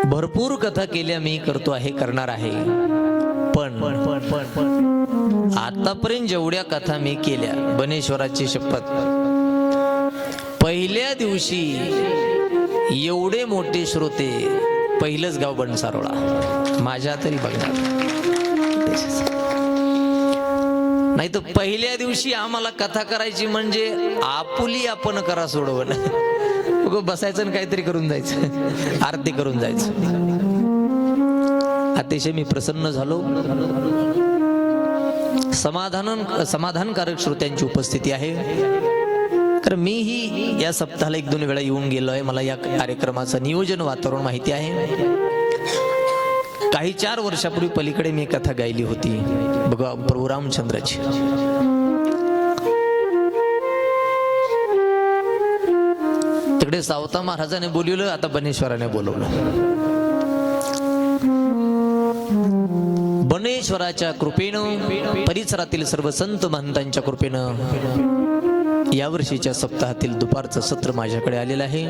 भरपूर कथा केल्या मी, करतो आहे, करणार आहे, पण आतापर्यंत जेवढ्या कथा मी केल्या, बनेश्वराची शपथ, पहिल्या दिवशी एवढे मोठे श्रोते, पहिलंच गाव बनसारोळा माझ्या तरी बघणार नाही तर पहिल्या दिवशी आम्हाला कथा करायची म्हणजे आपुली आपण करा सोडवण, बसायचं आणि काहीतरी करून जायचं, आरती करून जायचं. अतिशय मी प्रसन्न झालो. समाधानकारक श्रोत्यांची उपस्थिती आहे. कारण मीही या सप्ताहाला 1-2 वेळा येऊन गेलोय. मला या कार्यक्रमाचं नियोजन, वातावरण माहिती आहे. काही 4 वर्षापूर्वी पलीकडे मी कथा गायली होती बघा, प्रभू रामचंद्राची. तिकडे सावता महाराजाने बोलवलं, आता बनेश्वराने बोलवलं. बनेश्वराच्या कृपेनं, परिसरातील सर्व संत महंतांच्या कृपेनं यावर्षीच्या सप्ताहातील दुपारचं सत्र माझ्याकडे आलेलं आहे.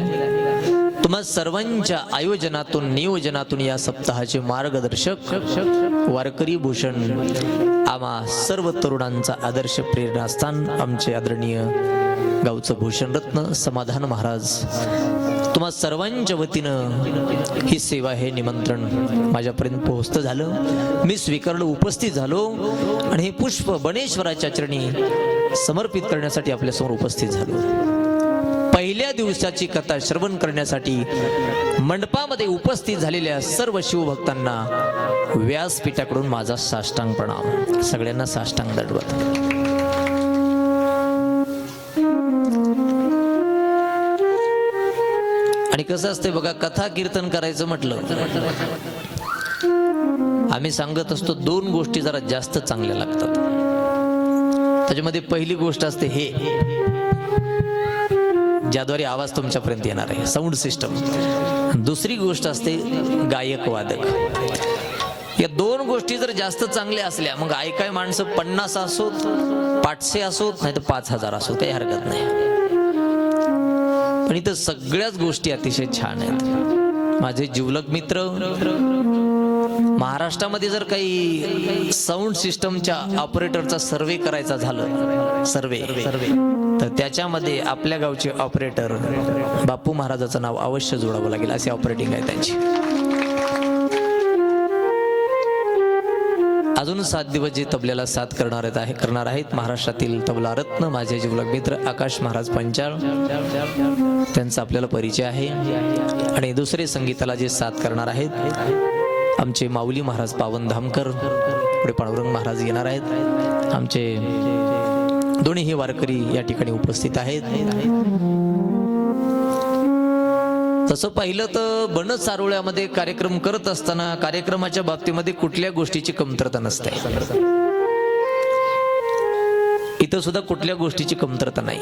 तुम्हा सर्वांच्या आयोजनातून, नियोजनातून या सप्ताहाचे मार्गदर्शक, वारकरी भूषण, आम्हा सर्व तरुणांचा आदर्श प्रेरणास्थान, आमचे आदरणीय गावचं भूषण रत्न समाधान महाराज, तुम्हा सर्वांच्या वतीनं ही सेवा, हे निमंत्रण माझ्यापर्यंत पोहोचतं झालं. मी स्वीकारलं, उपस्थित झालो आणि हे पुष्प बनेश्वराच्या चरणी समर्पित करण्यासाठी आपल्यासमोर उपस्थित झालो. पहिल्या दिवसाची कथा श्रवण करण्यासाठी मंडपामध्ये उपस्थित झालेल्या सर्व शिवभक्तांना व्यासपीठाकडून माझा साष्टांग प्रणाम. सगळ्यांना साष्टांग दंडवत. आणि कसं असते बघा, कथा कीर्तन करायचं म्हटलं, आम्ही सांगत असतो 2 गोष्टी जरा जास्त चांगल्या लागतात. त्याच्यामध्ये पहिली गोष्ट असते हे, ज्याद्वारे आवाज तुमच्यापर्यंत येणार आहे, साऊंड सिस्टम. दुसरी गोष्ट असते गायक वादक. या 2 गोष्टी जर जास्त चांगल्या असल्या, मग ऐकाय माणसं 50 असोत, 500 असोत, नाही तर 5000 असोत, काही हरकत नाही. पण इथं सगळ्याच गोष्टी अतिशय छान आहेत. माझे जिवलग मित्र, महाराष्ट्रामध्ये जर काही साऊंड सिस्टमच्या ऑपरेटरचा सर्वे करायचा झालं, सर्वे तर त्याच्यामध्ये आपल्या गावचे ऑपरेटर बापू महाराजाचं नाव अवश्य जोडावं लागेल. असे ऑपरेटिंग आहे त्यांची. अजून 7 दिवस जे तबल्याला साथ करणार आहेत महाराष्ट्रातील तबला रत्न, माझे जिवलग मित्र आकाश महाराज पंचाळ, त्यांचा आपल्याला परिचय आहे. आणि दुसरे संगीताला जे साथ करणार आहेत आमचे माऊली महाराज पावन धामकर, पुढे पांडुरंग महाराज येणार आहेत. आमचे दोन्ही वारकरी या ठिकाणी उपस्थित आहेत. तसं पाहिलं तर बनसारोळ्यामध्ये कार्यक्रम करत असताना कार्यक्रमाच्या बाबतीमध्ये कुठल्या गोष्टीची कमतरता नसते. इथं सुद्धा कुठल्या गोष्टीची कमतरता नाही.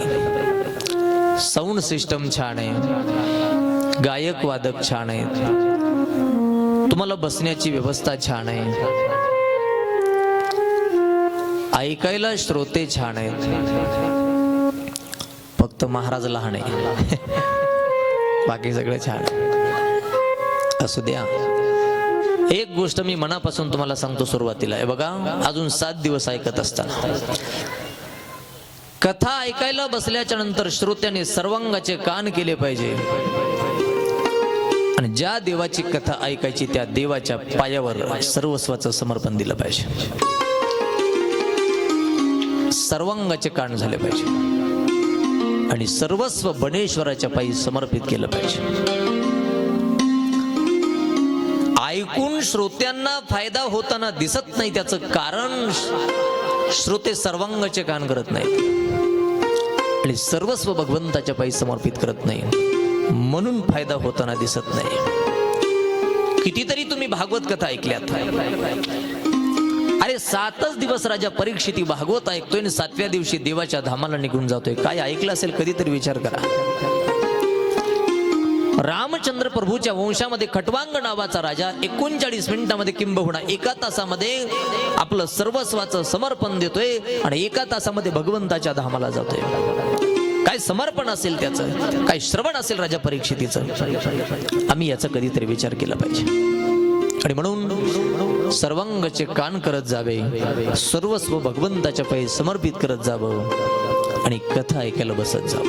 साऊंड सिस्टम छान आहे, गायक वादक छान आहेत, तुम्हाला बसण्याची व्यवस्था छान आहे, ऐकायला श्रोते छान आहेत. फक्त महाराज लहान आहे, बाकी सगळं छान असू द्या. एक गोष्ट मी मनापासून तुम्हाला सांगतो सुरुवातीला, बघा, अजून 7 दिवस ऐकत असताना कथा ऐकायला बसल्याच्या नंतर श्रोत्याने सर्वांगाचे कान केले पाहिजे. आणि ज्या देवाची कथा ऐकायची त्या देवाच्या पायावर सर्वस्वाचं समर्पण दिलं पाहिजे. सर्वांगाचे कान झाले पाहिजे आणि सर्वस्व बनेश्वराच्या पायी समर्पित केलं पाहिजे. ऐकून श्रोत्यांना फायदा होताना दिसत नाही, त्याचं कारण श्रोते सर्वांगाचे कान करत नाहीत आणि सर्वस्व भगवंताच्या पायी समर्पित करत नाही, म्हणून फायदा होताना दिसत नाही. कितीतरी तुम्ही भागवत कथा ऐकल्यात. अरे 7च दिवस राजा परीक्षित भागवत ऐकतोय आणि 7व्या दिवशी देवाच्या धामाला निघून जातोय. काय ऐकलं असेल कधीतरी विचार करा. रामचंद्र प्रभूच्या वंशामध्ये खटवांग नावाचा राजा 39 मिनिटांमध्ये किंबहुना 1 तासामध्ये आपलं सर्वस्वाचं समर्पण देतोय आणि 1 तासामध्ये भगवंताच्या धामाला जातोय. काय काय समर्पण असेल त्याचं, काय श्रवण असेल राजा परीक्षितीचं, आम्ही याचा कधीतरी विचार केला पाहिजे. आणि म्हणून सर्वांगाचे कान करत जावे, सर्वस्व भगवंताच्या पायी समर्पित करत जावं आणि कथा ऐकायला बसत जावं.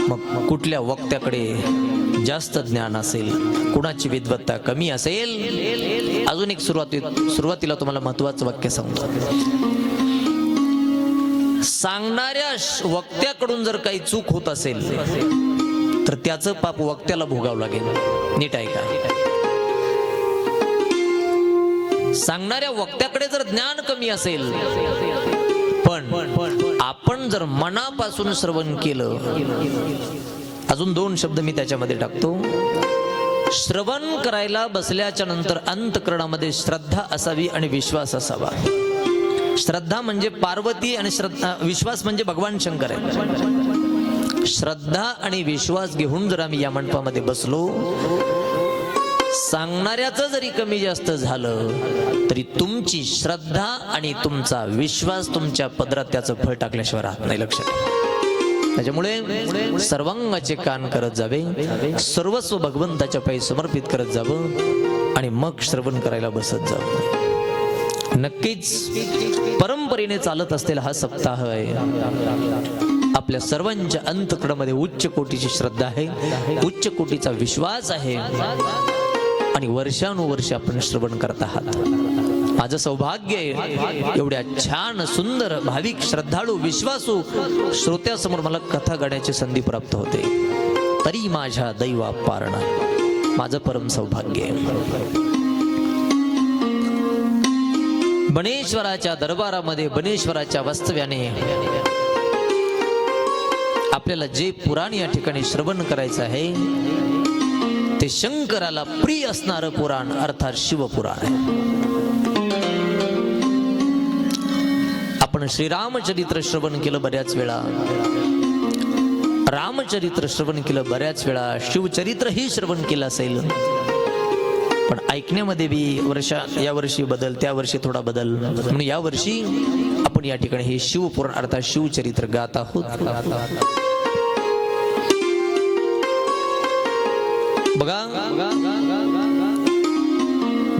मग कुठल्या वक्त्याकडे जास्त ज्ञान असेल, कुणाची विद्वत्ता कमी असेल. अजून एक सुरुवातीला तुम्हाला महत्वाचं वाक्य सांगतो. सांगणाऱ्या वक्त्याकडून जर काही चूक होत असेल तर त्याचं पाप वक्त्याला भोगावं लागेल. नीट ऐका. सांगणाऱ्या वक्त्याकडे जर ज्ञान कमी असेल पण आपण जर मनापासून श्रवण केलं. अजून 2 शब्द मी त्याच्यामध्ये टाकतो. श्रवण करायला बसल्याच्या नंतर अंतःकरणामध्ये श्रद्धा असावी आणि विश्वास असावा. श्रद्धा म्हणजे पार्वती आणि विश्वास म्हणजे भगवान शंकर आहे. श्रद्धा आणि विश्वास घेऊन जर आम्ही या मंडपामध्ये बसलो, सांगणाऱ्याचं जरी कमी जास्त झालं तरी तुमची श्रद्धा आणि तुमचा विश्वास तुमच्या पदरात त्याचं फळ टाकल्याशिवाय राहत नाही. लक्षात. त्याच्यामुळे सर्वांगाचे कान करत जावे, सर्वस्व भगवंताच्या पायी समर्पित करत जावं आणि मग श्रवण करायला बसत जावं. नक्कीच परंपरेने चालत असलेला हा सप्ताह आहे. आपल्या सर्वांच्या अंतःकरणामध्ये उच्च कोटीची श्रद्धा आहे, उच्च कोटीचा विश्वास आहे आणि वर्षानुवर्ष आपण श्रवण करत आहात. माझं सौभाग्य आहे एवढ्या छान सुंदर भाविक श्रद्धाळू विश्वासू श्रोत्यासमोर मला कथा गाण्याची संधी प्राप्त होते. तरी माझ्या दैवा पारणा माझं परम सौभाग्य आहे. बनेश्वराच्या दरबारामध्ये बनेश्वराच्या वास्तव्याने आपल्याला जे पुराण या ठिकाणी श्रवण करायचं आहे ते शंकराला प्रिय असणारं पुराण अर्थात शिवपुराण आहे. आपण श्रीरामचरित्र श्रवण केलं बऱ्याच वेळा, रामचरित्र श्रवण केलं बऱ्याच वेळा, शिवचरित्र ही श्रवण केलं असेल. पण ऐकण्यामध्ये बी या वर्षी बदल, त्या वर्षी थोडा बदल, म्हणून या वर्षी आपण या ठिकाणी हे शिवपुराण अर्थात शिवचरित्र गात आहोत. बघा,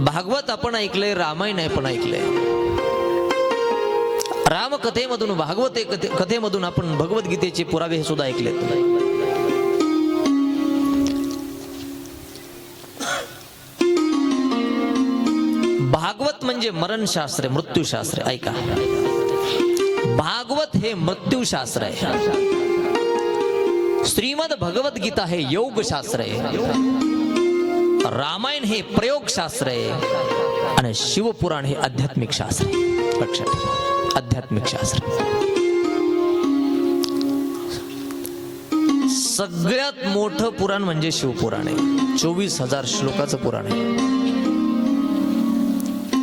भागवत आपण ऐकलंय, रामायण आपण ऐकलंय. रामकथेमधून भागवत कथेमधून आपण भगवद्गीतेचे पुरावे हे सुद्धा ऐकलेत. भागवत म्हणजे मरणशास्त्र, मृत्यूशास्त्र. ऐका, भागवत हे मृत्यूशास्त्र आहे. श्रीमद भगवद्गीता हे योगशास्त्र आहे. रामायण हे प्रयोगशास्त्र आहे आणि शिवपुराण हे आध्यात्मिक शास्त्र आहे. लक्षात ठेवा, आध्यात्मिक शास्त्र. सगळ्यात मोठं पुराण म्हणजे शिवपुराण आहे. 24,000 श्लोकाचं पुराण आहे.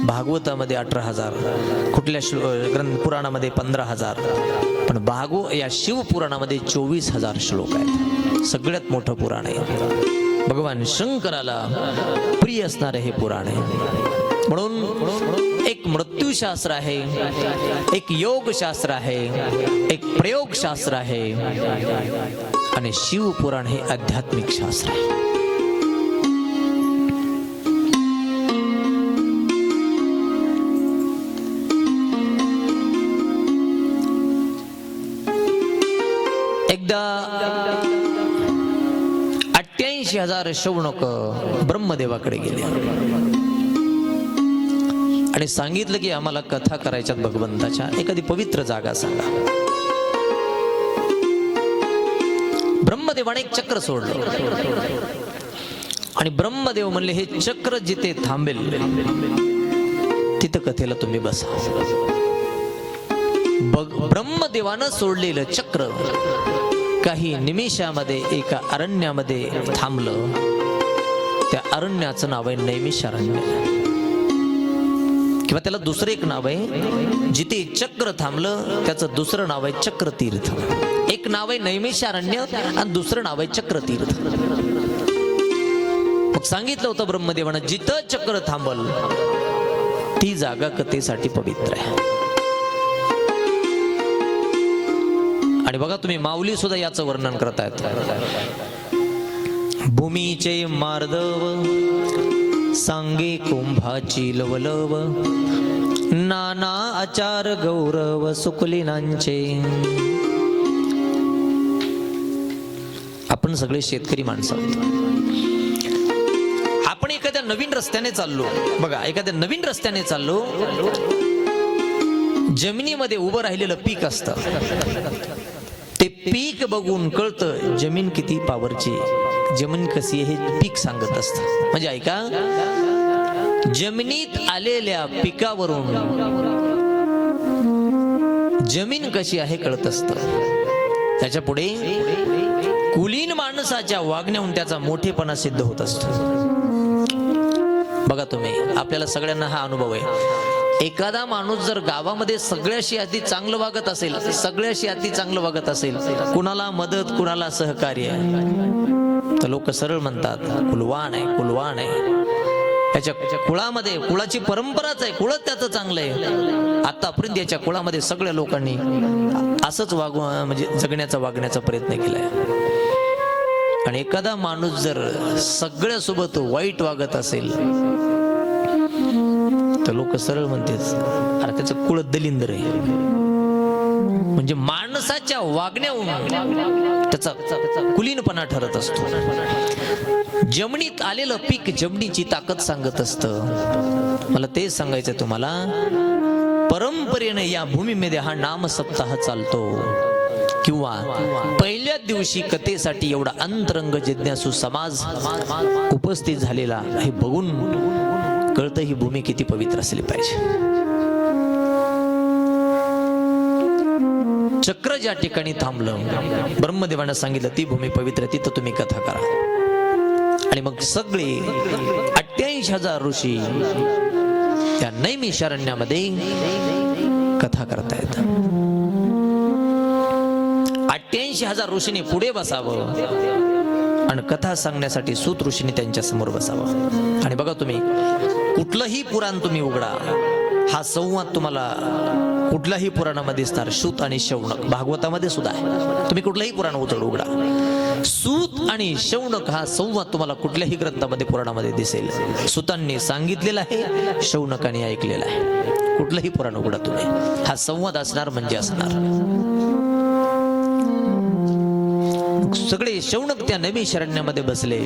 भागवतामध्ये 18,000, कुठल्या पुराणामध्ये 15,000, पण या शिवपुराणामध्ये 24,000 श्लोक आहेत. सगळ्यात मोठं पुराण आहे. भगवान शंकराला प्रिय असणारे हे पुराण आहे. म्हणून एक मृत्यूशास्त्र आहे, एक योगशास्त्र आहे, एक प्रयोगशास्त्र आहे आणि शिवपुराण हे आध्यात्मिक शास्त्र आहे. एकदा 88,000 शौनक ब्रह्मदेवाकडे गेले आणि सांगितलं की आम्हाला कथा करायच्यात भगवंताच्या, एखादी पवित्र जागा सांगा. ब्रह्मदेवाने एक चक्र सोडलं आणि ब्रह्मदेव म्हणले हे चक्र जिथे थांबेल तिथं कथेला तुम्ही बसा. ब्रह्मदेवानं सोडलेलं चक्र काही निमिषामध्ये एका अरण्यामध्ये थांबलं. त्या अरण्याचं नाव आहे नैमिषारण्य, किंवा त्याला दुसरं एक नाव आहे. जिथे चक्र थांबलं त्याचं दुसरं नाव आहे चक्रतीर्थ. एक नाव आहे नैमिषारण्य आणि दुसरं नाव आहे चक्रतीर्थ. मग सांगितलं होतं ब्रह्मदेवानं जिथं चक्र थांबल ती जागा कथेसाठी पवित्र आहे. आणि बघा तुम्ही माऊली सुद्धा याचं वर्णन करतायत. भूमीचे मार्दव सांगे कुंभाची लवलव, नाना आचार गौरव सुकुलीनांचे. आपण सगळे शेतकरी माणसं आहोत. आपण एखाद्या नवीन रस्त्याने चाललो, बघा एखाद्या नवीन रस्त्याने चाललो, जमिनीमध्ये उभं राहिलेलं पीक असतं. ते पीक बघून कळतं जमीन किती पावरची, जमीन कशी आहे हे पीक सांगत असतं. म्हणजे ऐका, जमिनीत आलेल्या पिकावरून जमीन कशी आहे कळत असतं. त्याच्या पुढे कुलीन माणसाच्या वागण्याहून त्याचा मोठेपणा सिद्ध होत असतो. बघा तुम्ही, आपल्याला सगळ्यांना हा अनुभव आहे. एखादा माणूस जर गावामध्ये सगळ्याशी अति चांगलं वागत असेल, सगळ्याशी अति चांगलं वागत असेल, कुणाला मदत कुणाला सहकार्य, तर लोक सरळ म्हणतात कुलवान आहे, कुलवान आहे. त्याच्या कुळामध्ये, कुळाची परंपराच आहे, कुळच त्याचं चांगलं आहे. आतापर्यंत याच्या कुळामध्ये सगळ्या लोकांनी असंच म्हणजे जगण्याचा वागण्याचा प्रयत्न केलाय. आणि एखादा माणूस जर सगळ्यासोबत वाईट वागत असेल तर लोक सरळ म्हणतेच अरे त्याचं कुळ दलिंदर आहे. म्हणजे माणसाच्या वागण्याहून त्याचा कुलीनपणा ठरत असतो. जमिनीत आलेलं पीक जमिनीची ताकद सांगत असतं. मला तेच सांगायचं तुम्हाला, परंपरेने या भूमीमध्ये हा नाम सप्ताह चालतो. किंवा पहिल्या दिवशी कथेसाठी एवढा अंतरंग जिज्ञासू समाज उपस्थित झालेला हे बघून कळतं ही भूमी किती पवित्र असली पाहिजे. चक्र ज्या ठिकाणी थांबलं, ब्रह्मदेवानं सांगितलं ती भूमी पवित्र, तिथं तुम्ही कथा करा. आणि मग सगळे 88,000 ऋषी त्या नैमिषारण्यामध्ये कथा करतायत. 88,000 ऋषींनी पुढे बसावं आणि कथा सांगण्यासाठी सूत ऋषींनी त्यांच्या समोर बसावं. आणि बघा तुम्ही, कुठलंही पुराण तुम्ही उघडा, हा संवाद तुम्हाला कुठल्याही पुराणामध्ये दिसणार. सूत आणि शौनक भागवतामध्ये सुद्धा आहे. तुम्ही कुठलंही पुराण उघडा, सूत आणि शौनक हा संवाद तुम्हाला कुठल्याही ग्रंथामध्ये पुराणामध्ये दिसेल. सूतांनी सांगितलेला आहे, शौनकाने ऐकलेला आहे. कुठलंही पुराण उघडा तुम्ही, हा संवाद असणार म्हणजे असणार. सगळे शौनक त्या नैमिषारण्यामध्ये बसले.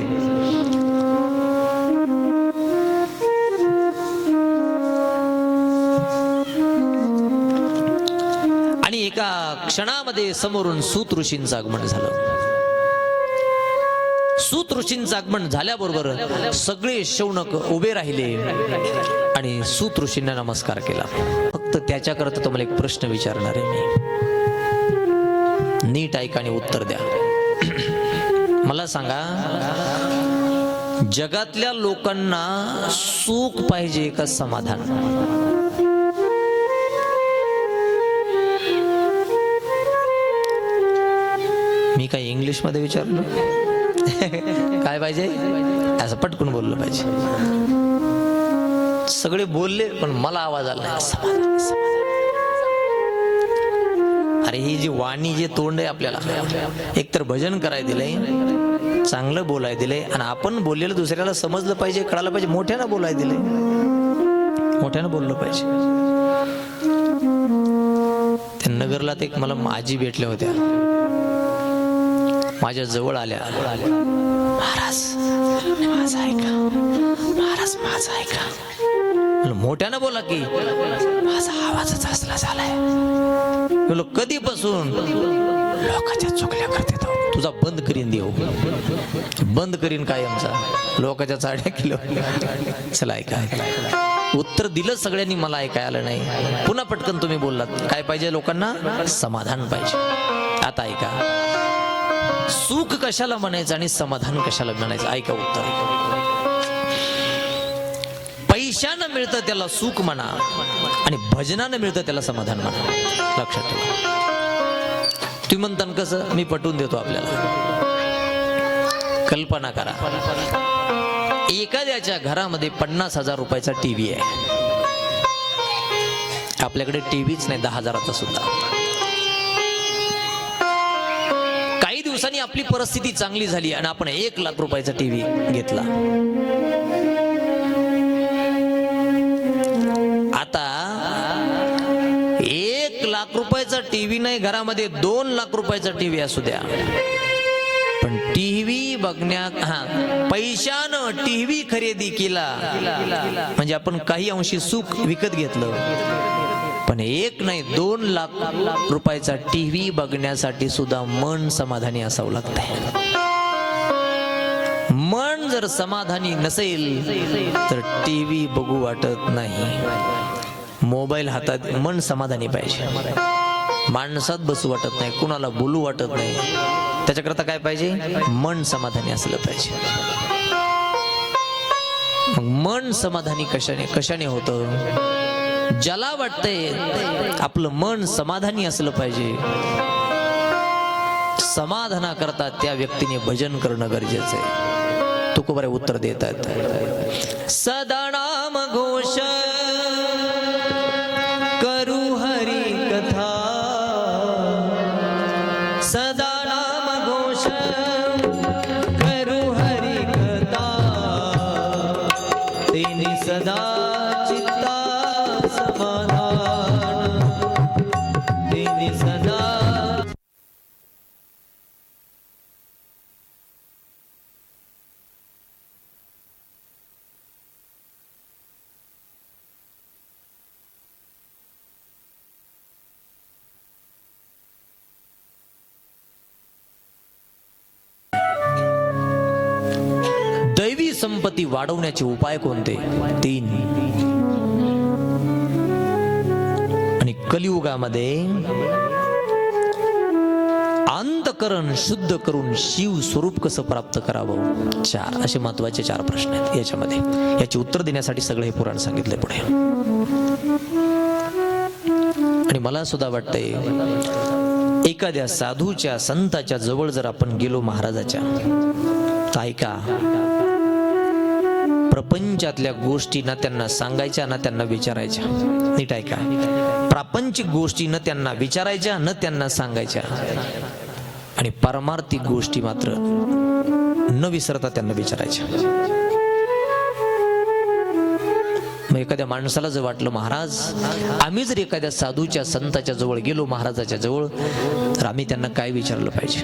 आणि एका क्षणामध्ये समोरून सूत ऋषींचं आगमन झालं. सूत ऋषींचं आगमन झाल्याबरोबर सगळे शौनक उभे राहिले आणि सूत ऋषींना नमस्कार केला. फक्त त्याच्याकरता तुम्हाला एक प्रश्न विचारणार आहे मी, नीट ऐका आणि उत्तर द्या. मला सांगा, जगातल्या लोकांना सुख पाहिजे का समाधान? मी काय इंग्लिश मध्ये विचारलो? काय पाहिजे असं पटकन बोललं पाहिजे. सगळे बोलले पण मला आवाज आला नाही. समाधान, समाधान. अरे ही जी वाणी, जे तोंड आहे आपल्याला, एकतर भजन करायला दिलंय, चांगलं बोलायला दिलंय, आणि आपण बोललेलं दुसऱ्याला समजलं पाहिजे, कळायला पाहिजे. मोठ्यानं बोलायला दिलंय, मोठ्यानं बोललं पाहिजे. त्या नगरला ते मला आजी भेटल्या होत्या, माझ्या जवळ आल्या. महाराज माझं ऐका, महाराज माझं ऐका. मोठ्यानं बोला की, माझा आवाजच असला झालाय. बोलो कधीपासून? लोकांच्या चुकल्या करते तो. तुझा बंद करीन देऊ, बंद करीन काय आमचा, लोकांच्या चाड्या किलो. चला ऐका. उत्तर दिलं सगळ्यांनी, मला ऐकायला नाही. पुन्हा पटकन तुम्ही बोललात. काय पाहिजे लोकांना? समाधान पाहिजे. आता ऐका, सुख कशाला म्हणायचं आणि समाधान कशाला म्हणायचं? ऐका उत्तर. पैशानं मिळतं त्याला सुख म्हणा, आणि भजनानं मिळतं त्याला समाधान म्हणा. लक्षात ठेवा. तुम्ही म्हणता कसं? मी पटवून देतो आपल्याला. कल्पना करा, एखाद्याच्या घरामध्ये 50,000 रुपयाचा टीव्ही आहे. आपल्याकडे टीव्हीच नाही 10,000चा सुद्धा. दिवसांनी आपली परिस्थिती चांगली झाली आणि आपण 1 लाख रुपयाचा टीव्ही घेतला. आता 1 लाख रुपयाचा टीव्ही नाही, घरामध्ये 2 लाख रुपयाचा टीव्ही असू द्या, पण टीव्ही बघण्या पैशानं टीव्ही खरेदी केला म्हणजे आपण काही अंशी सुख विकत घेतलं. पण 1 नाही 2 लाख रुपयाचा टीव्ही बघण्यासाठी सुद्धा मन समाधानी असावं लागतंय. मन जर समाधानी नसेल तर टीव्ही बघू वाटत नाही. मोबाईल हातात मन समाधानी पाहिजे. माणसात बसू वाटत नाही, कुणाला बोलू वाटत नाही. त्याच्याकरता काय पाहिजे? मन समाधानी असलं पाहिजे. मग मन समाधानी कशाने होतं? ज्याला वाटतंय आपलं मन समाधानी असलं पाहिजे, समाधानाकरता त्या व्यक्तीने भजन करणं गरजेचं आहे. तुकोबारे उत्तर देतात. सदा नाम घोष करू हरी कथा, सदा नाम घोष करू हरी कथा, तेने सदा चित्ता समाधान, तेने सदा. दैवी संपत्ती वाढवण्याचे उपाय कोणते? 3. आणि कलियुगामध्ये अंतःकरण शुद्ध करून शिव स्वरूप कसं प्राप्त करावं? 4 असे महत्वाचे 4 प्रश्न आहेत याच्यामध्ये. याची उत्तर देण्यासाठी सगळं हे पुराण सांगितले पुढे. आणि मला सुद्धा वाटतंय एखाद्या साधूच्या संताच्या जवळ जर आपण गेलो महाराजाच्या, तर ऐका, प्रपंचातल्या गोष्टी ना त्यांना सांगायच्या ना त्यांना विचारायच्या. नीट ऐका. प्रापंचिक गोष्टी न त्यांना विचारायच्या न त्यांना सांगायच्या, आणि पारमार्थिक गोष्टी मात्र न विसरता त्यांना विचारायच्या. मग एखाद्या माणसाला जर वाटलं महाराज आम्ही जर एखाद्या साधूच्या संताच्या जवळ गेलो, महाराजाच्या जवळ, तर आम्ही त्यांना काय विचारलं पाहिजे?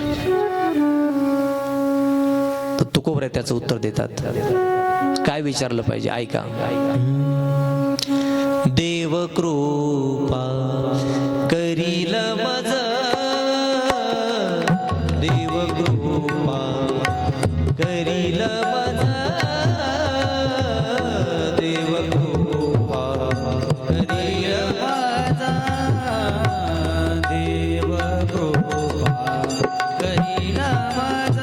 तर तुकोबरे त्याचं उत्तर देतात. काय विचारलं पाहिजे? ऐका. देव कृपा करील मज, देव कृपा करील मज, देव कृपा करील मज, देव कृपा करील मज,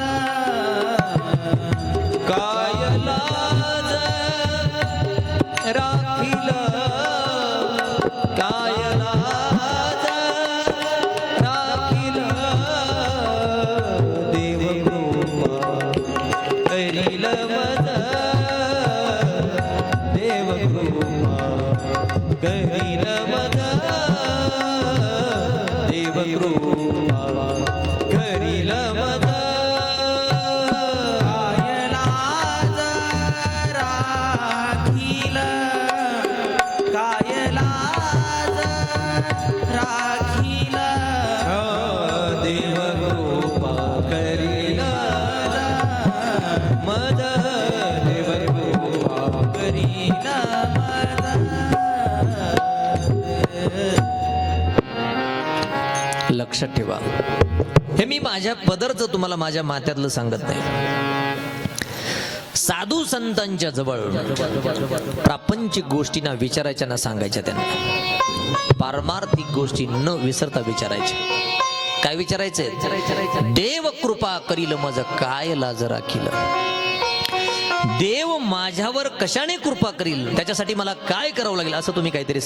काय लाज राखील, काय लाज राखील, देव कृपा करील मज, देव कृपा करील मज, देव कृपा करील मज. लक्षात ठेवा, हे मी माझ्या पदरचं तुम्हाला माझ्या माथ्यातलं सांगत नाही. साधू संतांच्या जवळ प्रापंचिक गोष्टींना विचारायच्या ना सांगायच्या, त्यांना पारमार्थिक गोष्टी न विसरता विचारायच्या. काय विचारायचंय? देव कृपा करील मज, काय लाज राखील. देव माझ्यावर कशाने कृपा करील, त्याच्यासाठी मला काय करावं लागेल, असं तुम्ही काहीतरी